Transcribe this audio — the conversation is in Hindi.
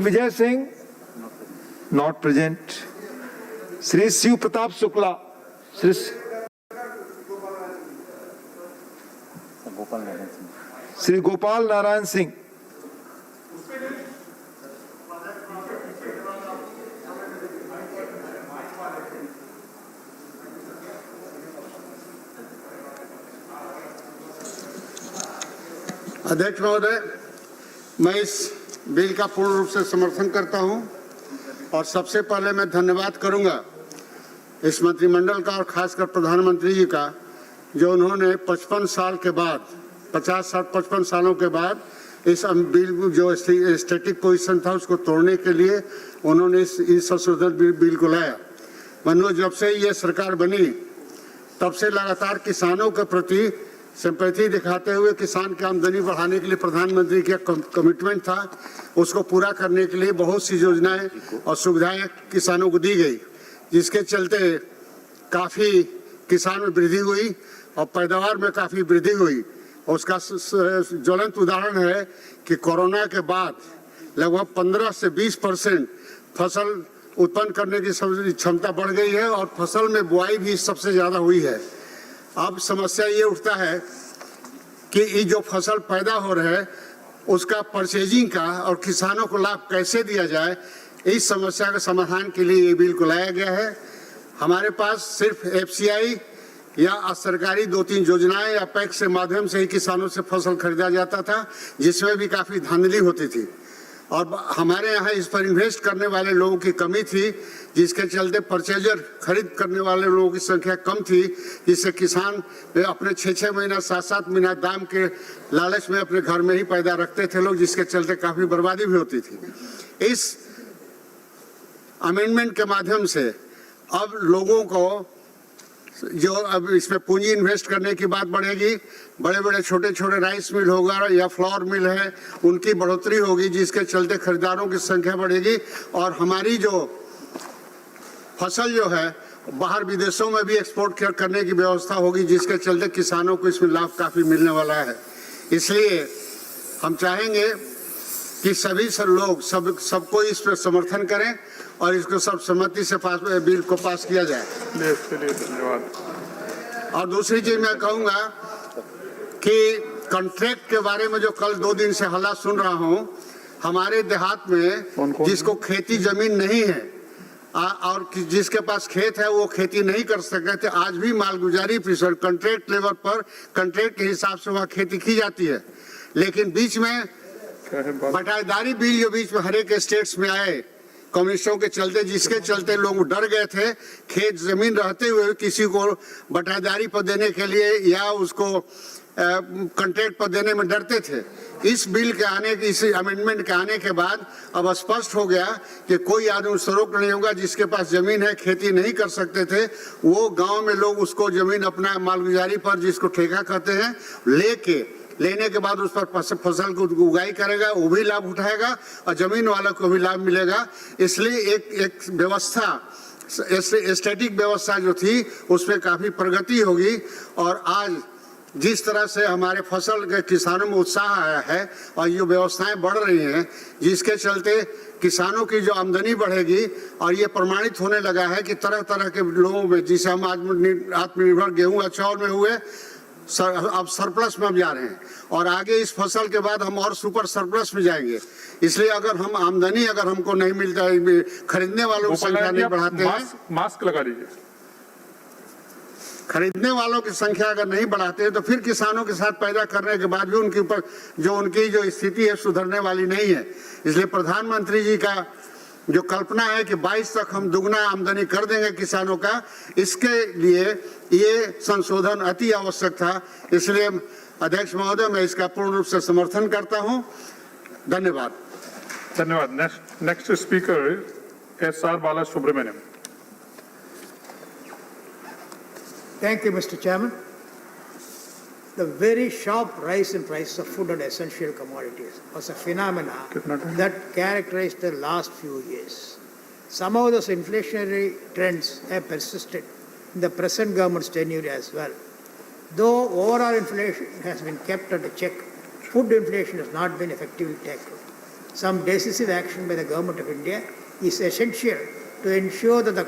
Vijay Singh not present. Shri Shiv Pratap Shukla, Shri Gopal Narayan Singh, अध्यक्ष महोदय, मैं इस बिल का पूर्ण रूप से समर्थन करता हूं और सबसे पहले मैं धन्यवाद करूंगा इस मंत्रिमंडल का और खासकर प्रधानमंत्री जी का, जो उन्होंने 55 साल के बाद 55 सालों के बाद इस बिल जो स्टैटिक पोजीशन था उसको तोड़ने के लिए उन्होंने इस संशोधन बिल को लाया। मनो जब से ये सरकार बनी तब से लगातार किसानों के प्रति सिंपैथी दिखाते हुए किसान की आमदनी बढ़ाने के लिए प्रधानमंत्री का कमिटमेंट था, उसको पूरा करने के लिए बहुत सी योजनाएं और सुविधाएं किसानों को दी गई, जिसके चलते काफ़ी किसान में वृद्धि हुई और पैदावार में काफ़ी वृद्धि हुई। उसका ज्वलंत उदाहरण है कि कोरोना के बाद लगभग 15 से 20% फसल उत्पन्न करने की क्षमता बढ़ गई है और फसल में बुआई भी सबसे ज़्यादा हुई है। अब समस्या ये उठता है कि ये जो फसल पैदा हो रहा है उसका परचेजिंग का और किसानों को लाभ कैसे दिया जाए, इस समस्या के समाधान के लिए ये बिल को लाया गया है। हमारे पास सिर्फ एफसीआई या सरकारी 2-3 योजनाएं या पैक्स के माध्यम से ही किसानों से फसल खरीदा जाता था, जिसमें भी काफ़ी धांधली होती थी और हमारे यहाँ इस पर इन्वेस्ट करने वाले लोगों की कमी थी, जिसके चलते परचेजर खरीद करने वाले लोगों की संख्या कम थी, जिससे किसान अपने 6-6 महीना 7-7 महीना दाम के लालच में अपने घर में ही पैदा रखते थे लोग, जिसके चलते काफ़ी बर्बादी भी होती थी। इस अमेंडमेंट के माध्यम से अब लोगों को जो अब इसमें पूंजी इन्वेस्ट करने की बात बढ़ेगी, बड़े बड़े छोटे छोटे राइस मिल होगा या फ्लोर मिल है उनकी बढ़ोतरी होगी, जिसके चलते खरीदारों की संख्या बढ़ेगी और हमारी जो फसल जो है बाहर विदेशों में भी एक्सपोर्ट करने की व्यवस्था होगी, जिसके चलते किसानों को इसमें लाभ काफ़ी मिलने वाला है। इसलिए हम चाहेंगे कि सभी लोग सबको इस पर समर्थन करें और इसको सब सहमति से बिल को पास किया जाए। इसके लिए धन्यवाद। और दूसरी चीज मैं कहूँगा कि कॉन्ट्रैक्ट के बारे में जो कल 2 दिन से हल्ला सुन रहा हूँ, हमारे देहात में जिसको खेती जमीन नहीं है और जिसके पास खेत है वो खेती नहीं कर सकते थे, आज भी मालगुजारी कॉन्ट्रैक्ट लेवल पर कॉन्ट्रैक्ट के हिसाब से वहाँ खेती की जाती है। लेकिन बीच में बटाईदारी बिल जो बीच में हर एक स्टेट्स में आए कम्युनिस्टों के चलते, जिसके चलते लोग डर गए थे, खेत जमीन रहते हुए किसी को बटाईदारी पर देने के लिए या उसको कॉन्ट्रैक्ट पर देने में डरते थे। इस बिल के आने की इस अमेंडमेंट के आने के बाद अब स्पष्ट हो गया कि कोई आदमी उससे रोक नहीं होगा, जिसके पास जमीन है खेती नहीं कर सकते थे वो गांव में लोग उसको जमीन अपना मालगुजारी पर जिसको ठेका कहते हैं लेने के बाद उस पर फसल को उगाई करेगा, वो भी लाभ उठाएगा और जमीन वालों को भी लाभ मिलेगा। इसलिए एक व्यवस्था स्टैटिक व्यवस्था जो थी उसमें काफ़ी प्रगति होगी और आज जिस तरह से हमारे फसल के किसानों में उत्साह आया है और ये व्यवस्थाएं बढ़ रही हैं, जिसके चलते किसानों की जो आमदनी बढ़ेगी और ये प्रमाणित होने लगा है कि तरह तरह के लोगों में, जिसे हम आत्मनिर्भर गेहूँ या चावल में हुए, अब सरप्लस में हम जा रहे हैं और आगे इस फसल के बाद हम और सुपर सरप्लस में जाएंगे। इसलिए अगर हम आमदनी अगर हमको नहीं मिलता है, खरीदने वालों की संख्या नहीं बढ़ाते हैं, मास्क लगा लीजिए, खरीदने वालों की संख्या अगर नहीं बढ़ाते हैं तो फिर किसानों के साथ पैदा करने के बाद भी उनके ऊपर उनकी जो स्थिति है सुधरने वाली नहीं है। इसलिए प्रधानमंत्री जी का जो कल्पना है कि 22 तक हम दुगना आमदनी कर देंगे किसानों का, इसके लिए ये संशोधन अति आवश्यक था। इसलिए अध्यक्ष महोदय मैं इसका पूर्ण रूप से समर्थन करता हूं। धन्यवाद। धन्यवाद। Next speaker SR Balasubramaniam. Thank you, Mr. Chairman. The very sharp rise in prices of food and essential commodities was a phenomenon that characterized the last few years. Some of those inflationary trends have persisted in the present government's tenure as well. Though overall inflation has been kept under check, food inflation has not been effectively tackled. some decisive action by the Government of India is essential to ensure that the